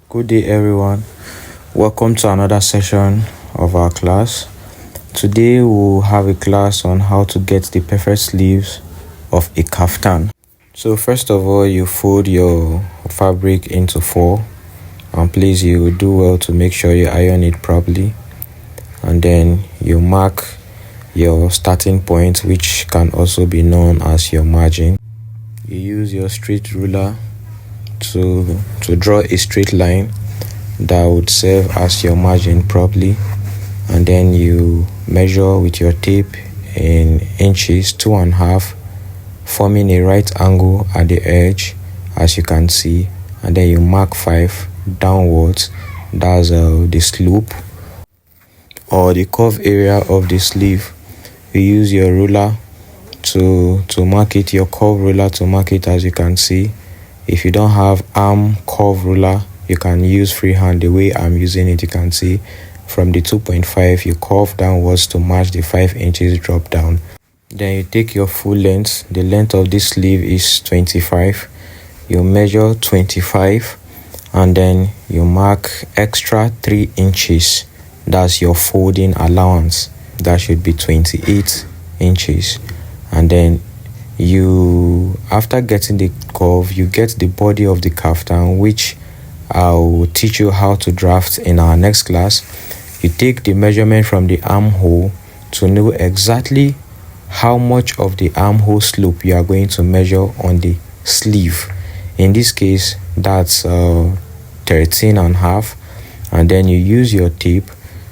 Good day, everyone. Welcome to another session of our class. Today we'll have a class on how to get the perfect sleeves of a kaftan. So first of all, you fold your fabric into 4, and please you do well to make sure you iron it properly, and then you mark your starting point, which can also be known as your margin. You use your straight ruler to draw a straight line that would serve as your margin properly, and then you measure with your tape in inches 2.5, forming a right angle at the edge, as you can see, and then you mark 5 downwards. That's the slope or the curve area of the sleeve. You use your ruler to mark it, your curve ruler to mark it, as you can see. If you don't have arm curve ruler, you can use freehand the way I'm using it. You can see from the 2.5 you curve downwards to match the 5 inches drop down. Then you take your full length. The length of this sleeve is 25. You measure 25 and then you mark extra 3 inches. That's your folding allowance. That should be 28 inches. And then after getting the curve, you get the body of the kaftan, which I'll teach you how to draft in our next class. You take the measurement from the armhole to know exactly how much of the armhole slope you are going to measure on the sleeve. In this case, that's 13.5, and then you use your tape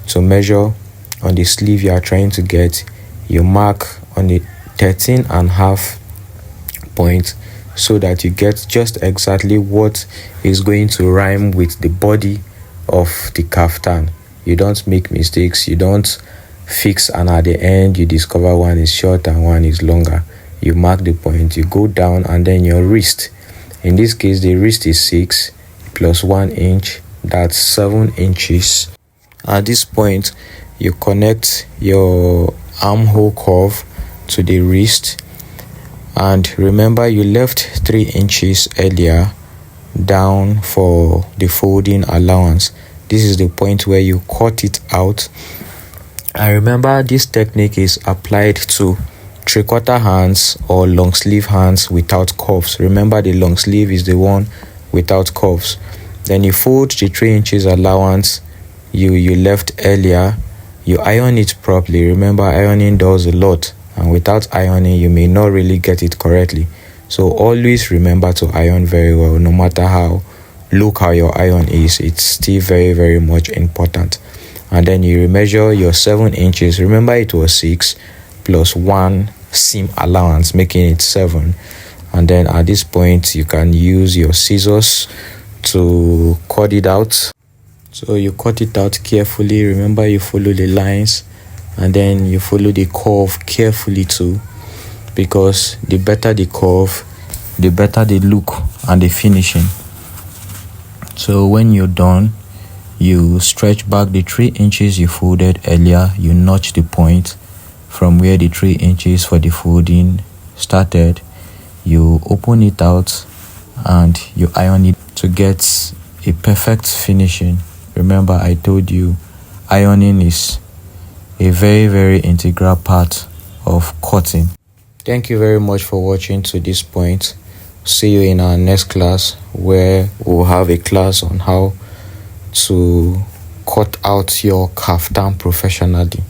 to measure on the sleeve you are trying to get. You mark on the 13.5 point so that you get just exactly what is going to rhyme with the body of the kaftan. You don't make mistakes. You don't fix, and at the end you discover one is short and one is longer. You mark the point, you go down, and then your wrist. In this case, the wrist is 6 plus 1 inch. That's 7 inches. At this point, you connect your armhole curve to the wrist, and remember you left 3 inches earlier down for the folding allowance. This is the point where you cut it out. And remember, this technique is applied to 3/4 hands or long sleeve hands without cuffs. Remember, the long sleeve is the one without cuffs. Then you fold the 3 inches allowance you left earlier. You iron it properly. Remember, ironing does a lot, and without ironing you may not really get it correctly. So always remember to iron very well. No matter how local your iron is, it's still very, very much important. And then you measure your 7 inches. Remember, it was 6 plus 1 seam allowance, making it 7. And then at this point you can use your scissors to cut it out. So you cut it out carefully. Remember, you follow the lines, and then you follow the curve carefully too, because the better the curve, the better the look and the finishing. So when you're done, you stretch back the 3 inches you folded earlier. You notch the point from where the 3 inches for the folding started. You open it out and you iron it to get a perfect finishing. Remember, I told you ironing is a very, very integral part of cutting. Thank you very much for watching to this point. See you in our next class, where we'll have a class on how to cut out your kaftan professionally.